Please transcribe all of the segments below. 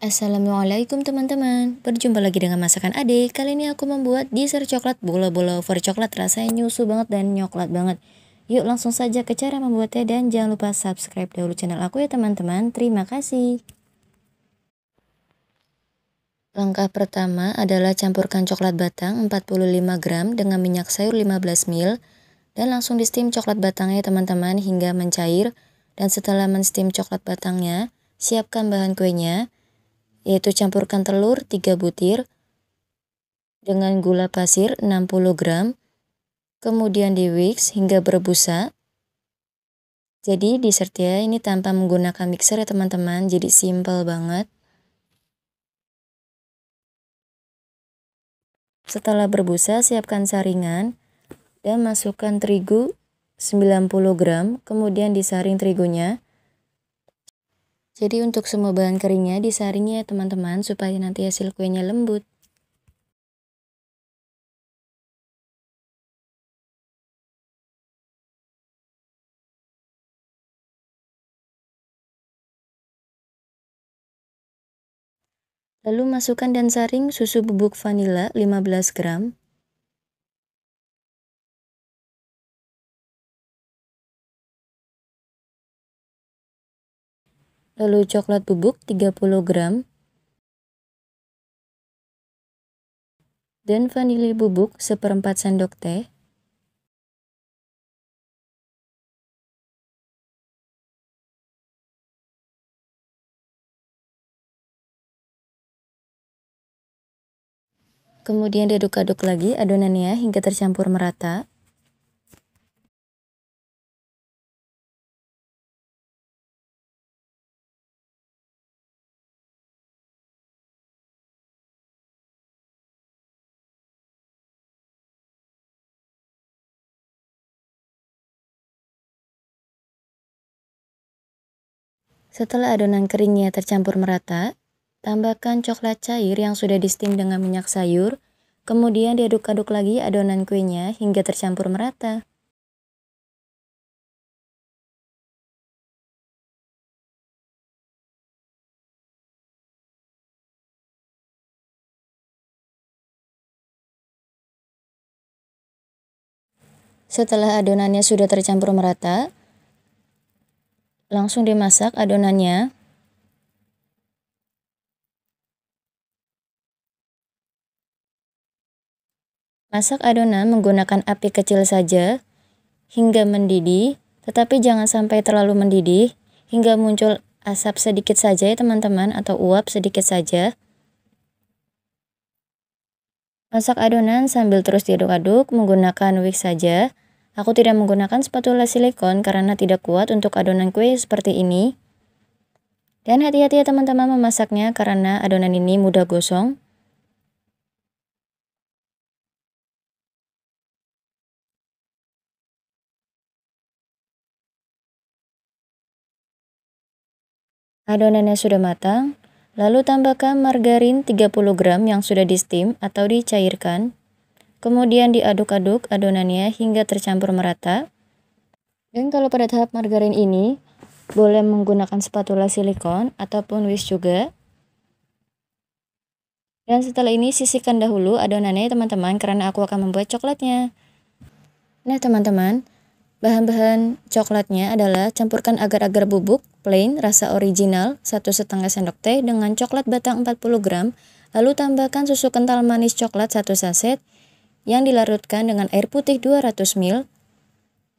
Assalamualaikum teman-teman, berjumpa lagi dengan masakan Ade. Kali ini aku membuat dessert coklat bola-bola over coklat, rasanya nyusu banget dan nyoklat banget. Yuk langsung saja ke cara membuatnya dan jangan lupa subscribe dahulu channel aku ya teman-teman. Terima kasih. Langkah pertama adalah campurkan coklat batang 45 gram dengan minyak sayur 15 ml dan langsung di steam coklat batangnya teman-teman hingga mencair. Dan setelah men-steam coklat batangnya, siapkan bahan kuenya, yaitu campurkan telur 3 butir dengan gula pasir 60 gram, kemudian di whisk hingga berbusa. Jadi dessertnya ini tanpa menggunakan mixer ya teman-teman, jadi simple banget. Setelah berbusa, siapkan saringan dan masukkan terigu 90 gram, kemudian disaring terigunya. Jadi untuk semua bahan keringnya disaringnya ya teman-teman, supaya nanti hasil kuenya lembut. Lalu masukkan dan saring susu bubuk vanila 15 gram. Lalu coklat bubuk 30 gram. Dan vanili bubuk 1/4 sendok teh. Kemudian diaduk-aduk lagi adonannya hingga tercampur merata. Setelah adonan keringnya tercampur merata, tambahkan coklat cair yang sudah di steam dengan minyak sayur. Kemudian diaduk-aduk lagi adonan kuenya hingga tercampur merata. Setelah adonannya sudah tercampur merata, langsung dimasak adonannya. Masak adonan menggunakan api kecil saja hingga mendidih, tetapi jangan sampai terlalu mendidih hingga muncul asap sedikit saja ya teman-teman, atau uap sedikit saja. Masak adonan sambil terus diaduk-aduk menggunakan whisk saja. Aku tidak menggunakan spatula silikon karena tidak kuat untuk adonan kue seperti ini. Dan hati-hati ya teman-teman memasaknya karena adonan ini mudah gosong. Adonannya sudah matang, lalu tambahkan margarin 30 gram yang sudah di steam atau dicairkan. Kemudian diaduk-aduk adonannya hingga tercampur merata. Dan kalau pada tahap margarin ini, boleh menggunakan spatula silikon ataupun whisk juga. Dan setelah ini sisihkan dahulu adonannya teman-teman karena aku akan membuat coklatnya. Nah teman-teman, bahan-bahan coklatnya adalah campurkan agar-agar bubuk plain rasa original 1,5 sendok teh dengan coklat batang 40 gram. Lalu tambahkan susu kental manis coklat 1 saset yang dilarutkan dengan air putih 200 ml.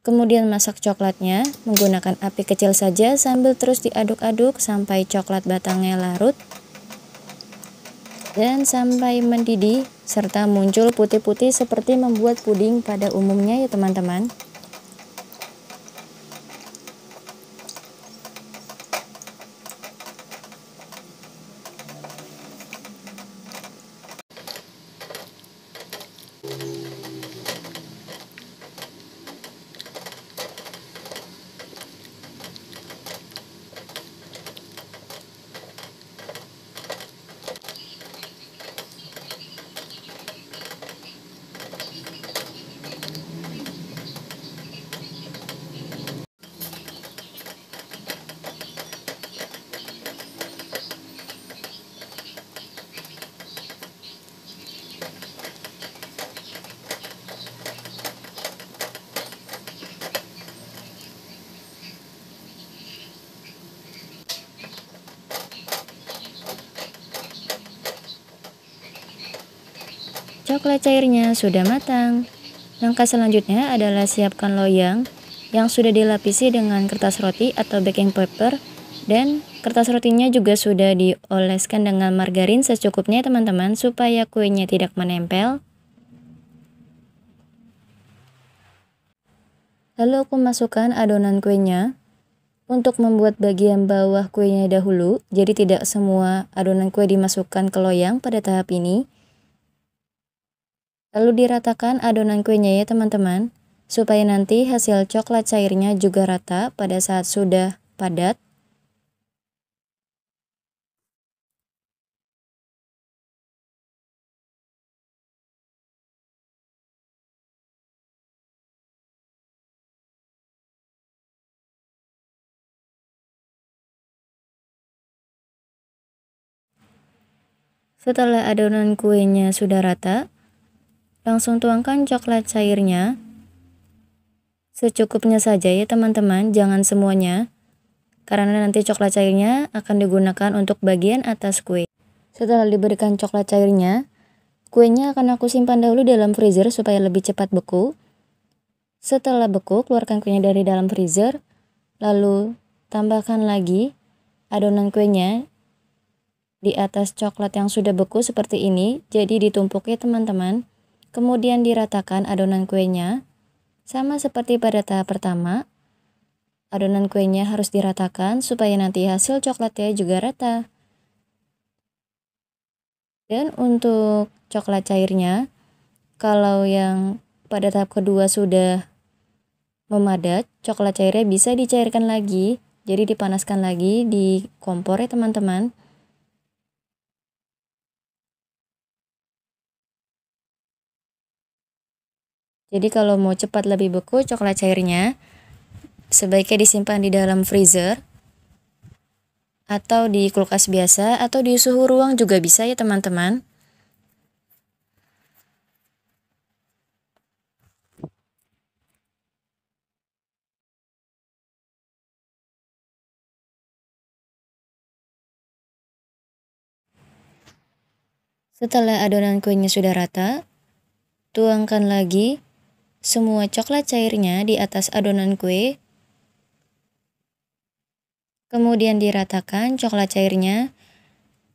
Kemudian masak coklatnya menggunakan api kecil saja sambil terus diaduk-aduk sampai coklat batangnya larut dan sampai mendidih serta muncul putih-putih seperti membuat puding pada umumnya ya teman-teman. Coklat cairnya sudah matang. Langkah selanjutnya adalah siapkan loyang yang sudah dilapisi dengan kertas roti atau baking paper, dan kertas rotinya juga sudah dioleskan dengan margarin secukupnya teman-teman supaya kuenya tidak menempel. Lalu aku masukkan adonan kuenya untuk membuat bagian bawah kuenya dahulu, jadi tidak semua adonan kue dimasukkan ke loyang pada tahap ini. Lalu diratakan adonan kuenya ya teman-teman, supaya nanti hasil coklat cairnya juga rata pada saat sudah padat. Setelah adonan kuenya sudah rata, langsung tuangkan coklat cairnya secukupnya saja ya teman-teman, jangan semuanya, karena nanti coklat cairnya akan digunakan untuk bagian atas kue. Setelah diberikan coklat cairnya, kuenya akan aku simpan dahulu dalam freezer supaya lebih cepat beku. Setelah beku, keluarkan kuenya dari dalam freezer, lalu tambahkan lagi adonan kuenya di atas coklat yang sudah beku seperti ini, jadi ditumpuk ya teman-teman. Kemudian diratakan adonan kuenya, sama seperti pada tahap pertama. Adonan kuenya harus diratakan supaya nanti hasil coklatnya juga rata. Dan untuk coklat cairnya, kalau yang pada tahap kedua sudah memadat, coklat cairnya bisa dicairkan lagi, jadi dipanaskan lagi di kompor ya teman-teman. Jadi kalau mau cepat lebih beku coklat cairnya, sebaiknya disimpan di dalam freezer atau di kulkas biasa atau di suhu ruang juga bisa ya teman-teman. Setelah adonan kuenya sudah rata, tuangkan lagi semua coklat cairnya di atas adonan kue. Kemudian diratakan coklat cairnya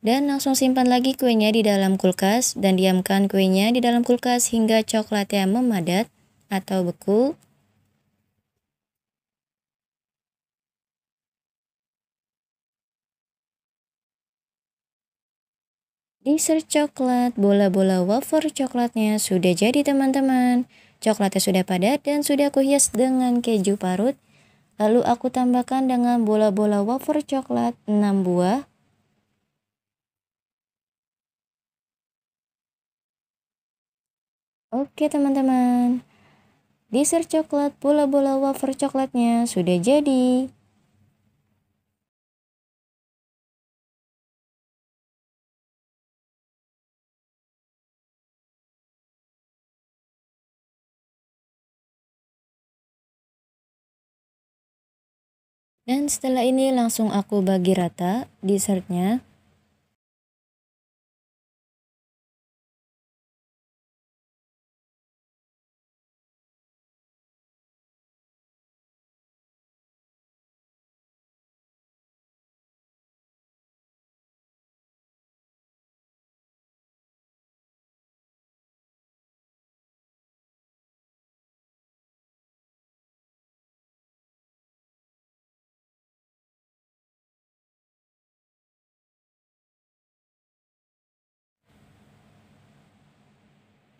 dan langsung simpan lagi kuenya di dalam kulkas dan diamkan kuenya di dalam kulkas hingga coklatnya memadat atau beku. Dessert coklat bola-bola wafer coklatnya sudah jadi teman-teman. Coklatnya sudah padat dan sudah aku hias dengan keju parut. Lalu aku tambahkan dengan bola-bola wafer coklat 6 buah. Oke teman-teman, dessert coklat bola-bola wafer coklatnya sudah jadi. Dan setelah ini langsung aku bagi rata dessertnya.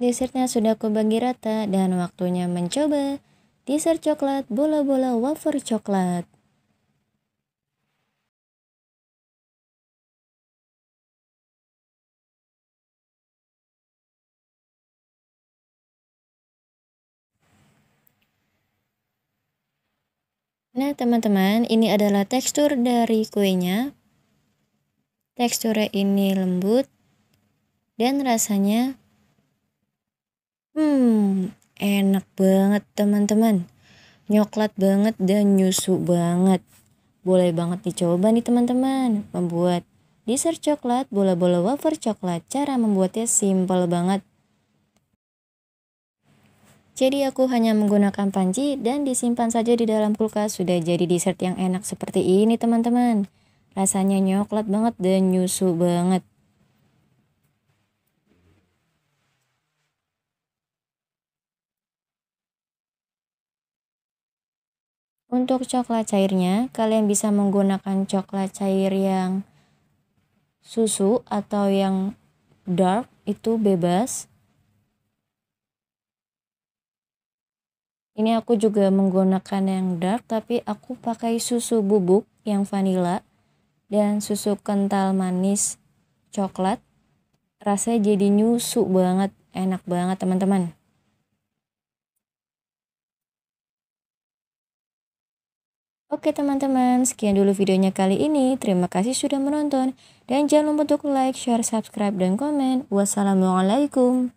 Dessertnya sudah aku bagi rata dan waktunya mencoba dessert coklat bola-bola wafer coklat. Nah teman-teman, ini adalah tekstur dari kuenya. Teksturnya ini lembut dan rasanya enak banget teman-teman. Nyoklat banget dan nyusu banget. Boleh banget dicoba nih teman-teman, membuat dessert coklat bola-bola wafer coklat. Cara membuatnya simple banget. Jadi aku hanya menggunakan panci dan disimpan saja di dalam kulkas. Sudah jadi dessert yang enak seperti ini teman-teman. Rasanya coklat banget dan nyusu banget. Untuk coklat cairnya, kalian bisa menggunakan coklat cair yang susu atau yang dark, itu bebas. Ini aku juga menggunakan yang dark, tapi aku pakai susu bubuk yang vanilla dan susu kental manis coklat. Rasanya jadi nyusu banget, enak banget teman-teman. Oke teman-teman, sekian dulu videonya kali ini. Terima kasih sudah menonton. Dan jangan lupa untuk like, share, subscribe, dan komen. Wassalamualaikum.